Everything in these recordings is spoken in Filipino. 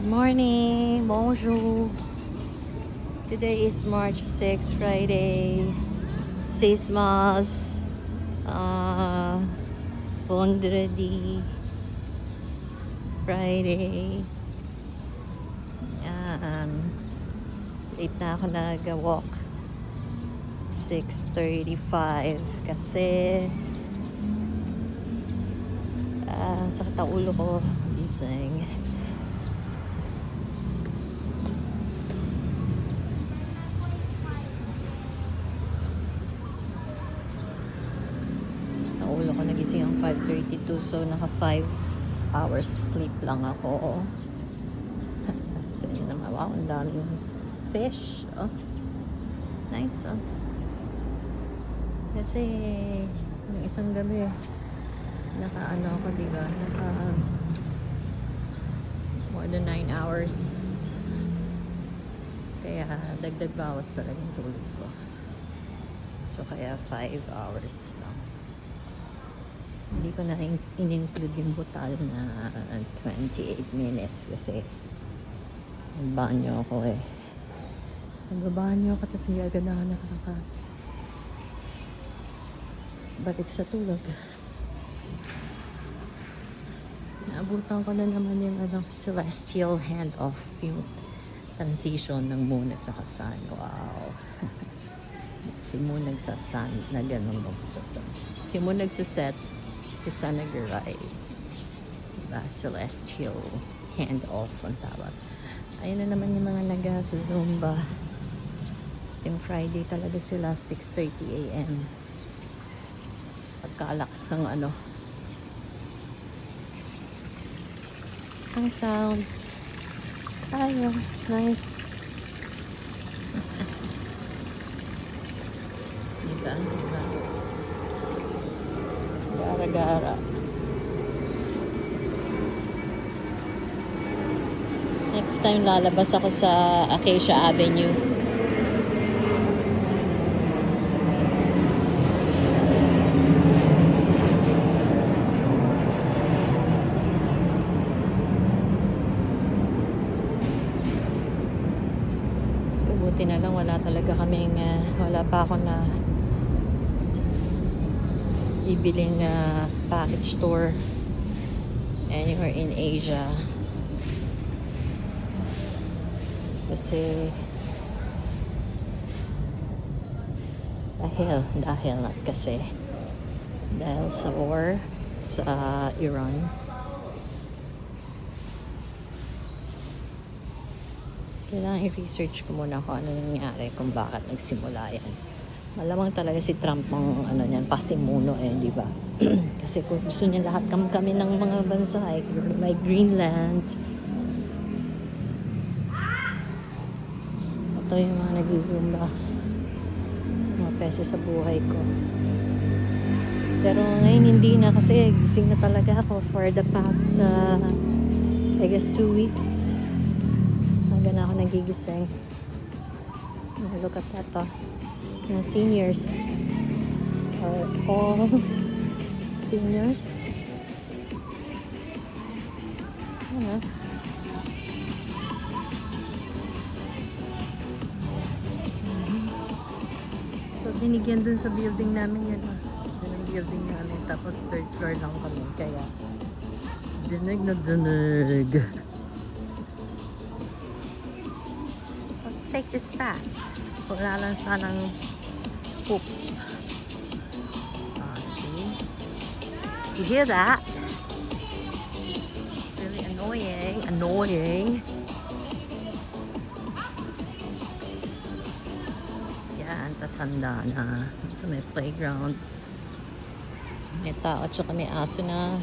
Morning, bonjour. Today is March 6, Friday. Sismas. Vendredi. Friday. Yan. Late na ako nag-walk. 6:35 kasi sakit ang ulo ko. Gising. Ulo ko nagising ang 5:32, so naka 5 hours sleep lang ako. Ito yun naman. Wow, ang daming fish. Oh, nice. Oh. Kasi yung isang gabi naka ako, diba, naka more than 9 hours, kaya dagdag bawas talaga yung tulog ko, so kaya 5 hours lang. Hindi ko na in-include yung butal na 28 minutes kasi nagbanyo ako nagbabanyo ako, tapos hindi agad na balik sa tulog. Naabutan ko na naman yung celestial handoff, yung transition ng moon at saka sun. Wow. Si moon nagsa-sun na ganun sa sun. Si moon nagsa-set, si sun nag-rise. Diba? Celestial handoff ang tawag. Ayun na naman yung mga nag-zumba. Yung Friday talaga sila 6:30 AM. Pagkalakas ng ang sounds. Ayun, nice. Diba? Gara-gara. Next time lalabas ako sa Acacia Avenue. Buti na lang wala talaga kaming wala pa ako na ibiling package tour anywhere in Asia, kasi dahil sa war sa Iran. Kailangan i-research ko muna kung ano nangyari, kung bakit nagsimula yan. Malamang talaga si Trump ang niyan, pasimuno di ba? Kasi kung gusto niya lahat kami ng mga bansa, like Greenland. Ito yung mga nagzuzumba. Mga pese sa buhay ko. Pero ngayon hindi na, kasi gising na talaga ako for the past I guess 2 weeks. Hanggang na ako nagigising. Look at that. Mga seniors are all seniors. So binigyan dun sa building namin yun. Yung building namin, tapos 3rd floor lang kami, kaya dinig na dinig. Let's take this back. Wala lang sanang poop. See? Did you hear that? It's really annoying. Yan, tatanda na. May playground. May tao, tsaka may aso na.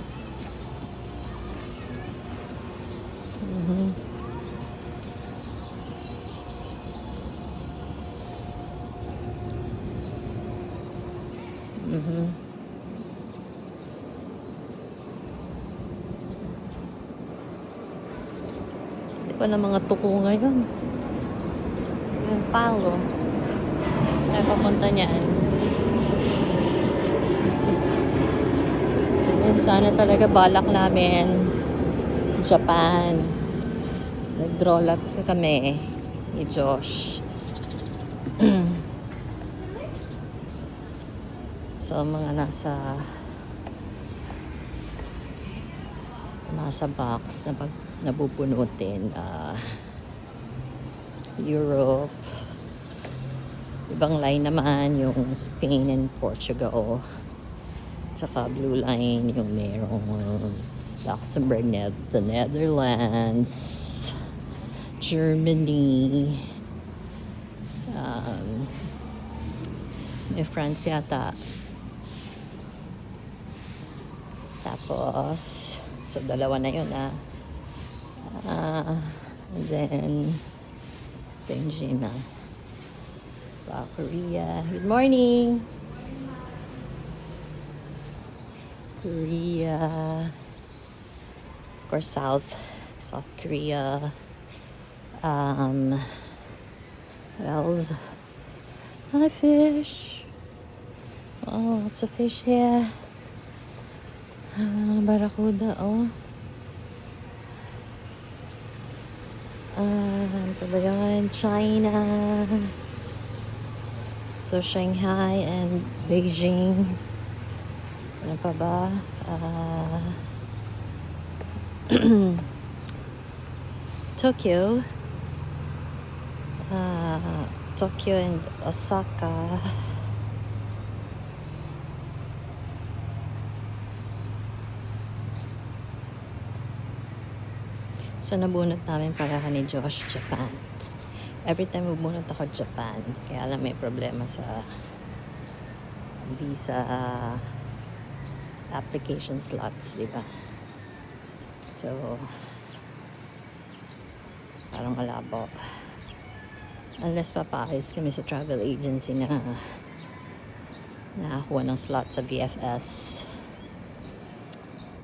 Hindi pa na mga tuko ngayon. Yung palo. Saan papunta niyan? Sana talaga balak namin Japan. Nag-draw lots kami ni Josh. So, mga nasa box na nabubunutin. Europe. Ibang line naman yung Spain and Portugal. Tsaka blue line yung merong Luxembourg, the Netherlands, Germany, may France yata. Tapos, so dalawa na yun and then, ito yung Gina. Korea. Good morning! Korea. Of course, South Korea. What else? Hi, fish. Oh, lots of fish here. Barracuda, oh. Ito ba yun? China. So, Shanghai and Beijing. Ano pa ba? Tokyo. Tokyo and Osaka. So, nabunot namin para ni Josh, Japan. Every time bubunot ako Japan, kaya lang may problema sa visa application slots, di ba? So, parang malabo. Unless papaayos kami sa travel agency na nakakuha ng slot sa VFS.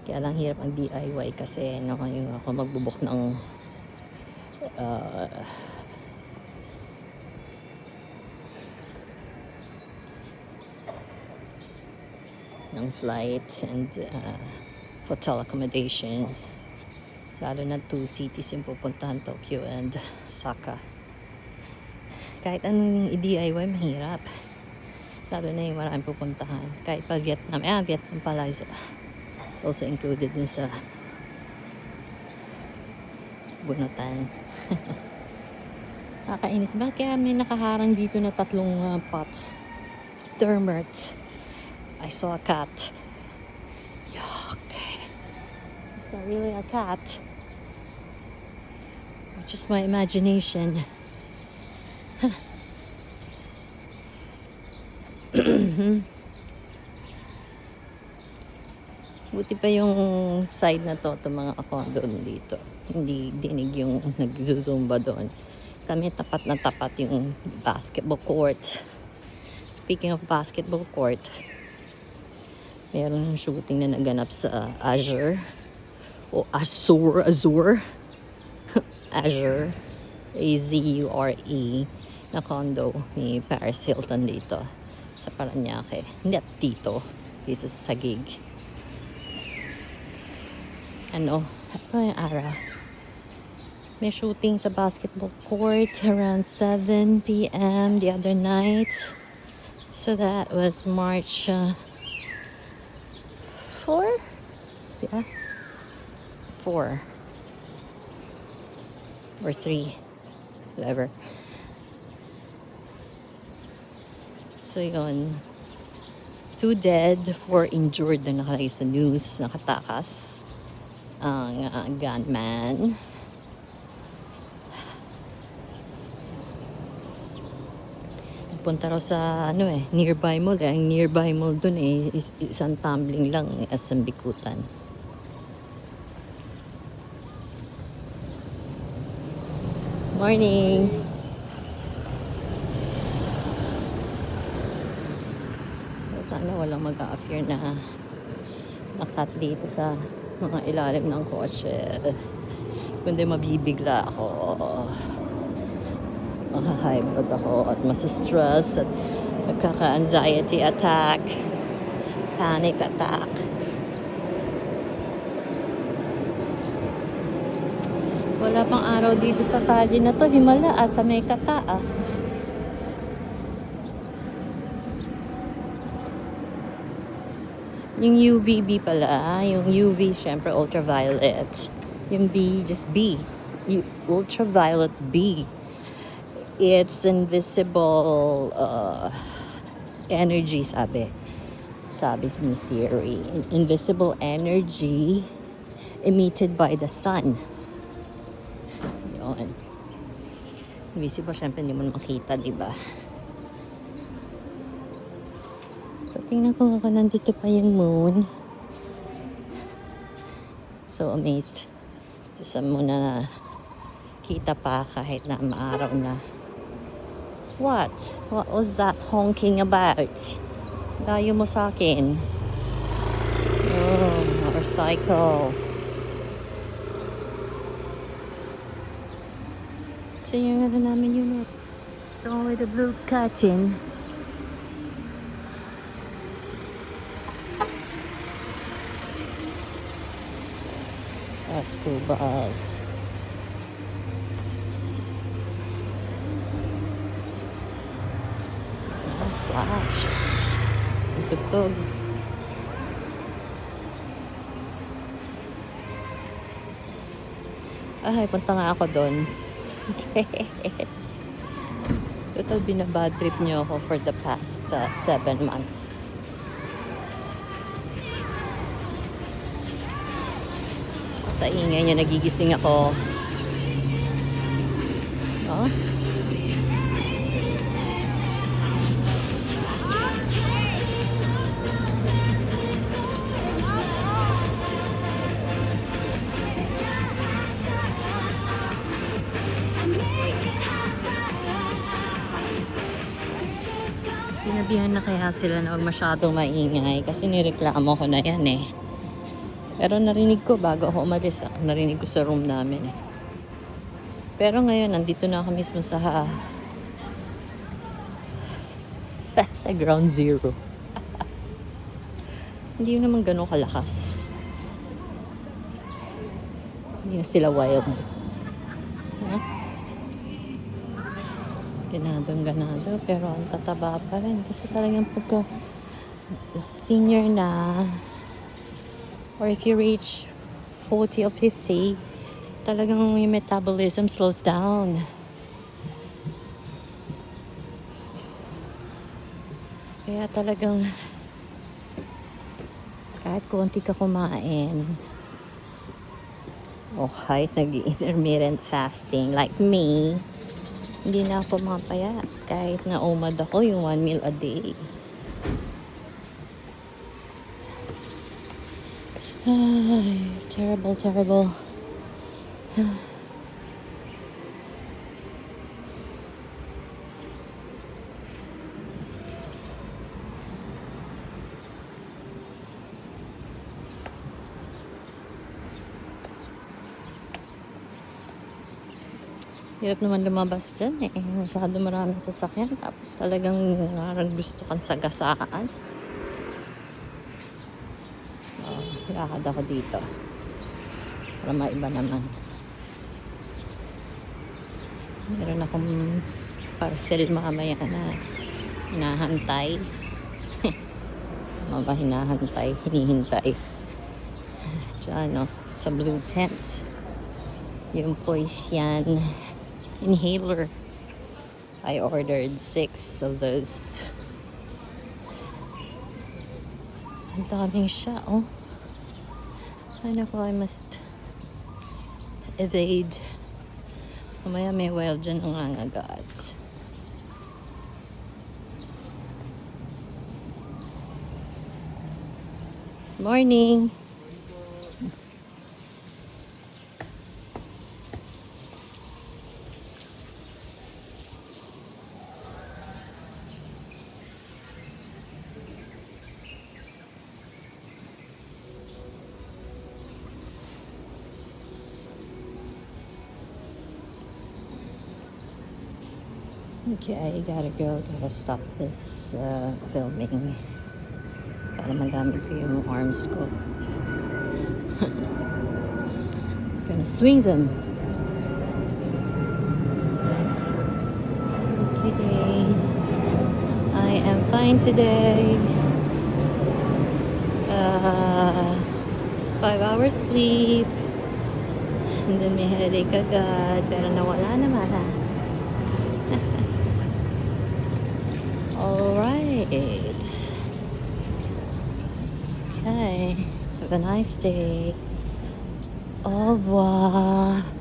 Kaya lang hirap ang DIY kasi yung ako magbubuk ng flights and hotel accommodations. Lalo na 2 cities yung pupuntahan, Tokyo and Osaka. Kahit anong i-DIY, mahirap. Lalo na yung maraming pupuntahan. Kahit pa Vietnam. Vietnam pala is also included dun sa bunutan. Nakakainis ba? Kaya may nakaharang dito na 3 pots. Termite. I saw a cat. Yuck. Is that really a cat? Or just my imagination? Buti pa yung side na to, mga condo dito. Hindi dinig yung nagzuzumba doon. Kami tapat na tapat yung basketball court. Speaking of basketball court, meron shooting na naganap sa Azure o Azure Azure A-Z-U-R-E na condo ni Paris Hilton dito sa Paranaque. Hindi dito. This is Taguig. Ito yung araw. May shooting sa basketball court around 7 p.m. the other night. So that was March 4? Yeah. 4. Or 3. Whatever. So yun. 2 dead, 4 injured na nakalagay sa news. Nakatakas ang gunman. Punta raw sa nearby mall. Ang nearby mall dun isang tumbling lang as ang Bikutan. Morning! Sana walang mag-a-appear na nakat dito sa mga ilalim ng kotse. Kundi mabibigla ako. High blood ako at masistress at magkaka-anxiety attack, panic attack. Wala pang araw dito sa kalye na to. Himala sa may kata Yung UVB pala, yung UV, syempre ultraviolet. Yung B, just B. Ultraviolet B. It's invisible energy, sabi. Sabi ni Siri. Invisible energy emitted by the sun. Yun. Invisible, syempre hindi mo makita, diba? So, tingnan ko ako, nandito pa yung moon. So amazed. Just muna kita pa kahit na maaraw na. What? What was that honking about? Dayo mo sa akin. Oh, motorcycle. So yung ano namin units. The one with the blue curtain. School bus. Oh, flash. Tugtog. Ay, punta nga ako doon. Total binabad trip niyo ako for the past 7 months. Sa ingay niya nagigising ako. Oh? Sinabihan na kaya sila na huwag masyadong maingay kasi nireklamo ko na yan eh. Pero narinig ko bago ako umalis. Narinig ko sa room namin eh. Pero ngayon, nandito na ako mismo sa ground zero. Hindi naman ganun kalakas. Hindi na sila wild. Huh? Ganado. Pero ang tataba pa rin. Kasi talagang pagka senior na, or if you reach 40 or 50, talagang yung metabolism slows down. Kaya talagang kahit konti ka kumain, o kahit nag-intermittent fasting like me, hindi na ako mapayat. Kahit na umad ako yung 1 meal a day. Ay, terrible. Hirap naman lumabas dyan eh. Masyado maraming sasakyan. Tapos talagang gusto kang sagasaan. Lakad ako dito para maiba naman. Meron akong parcel mamaya na hinahantay. Hinihintay dyan sa blue tent. Yung Poisian inhaler. I ordered 6 of those. Ang daming siya I must evade. Mamaya may wild dyan ang angagat. Morning! Okay, gotta stop this filming para magamit ko yung arms ko. Gonna swing them. fine today. 5 hours sleep. And then may headache agad. Pero nawala naman ha. Alright. Okay. Have a nice day. Au revoir.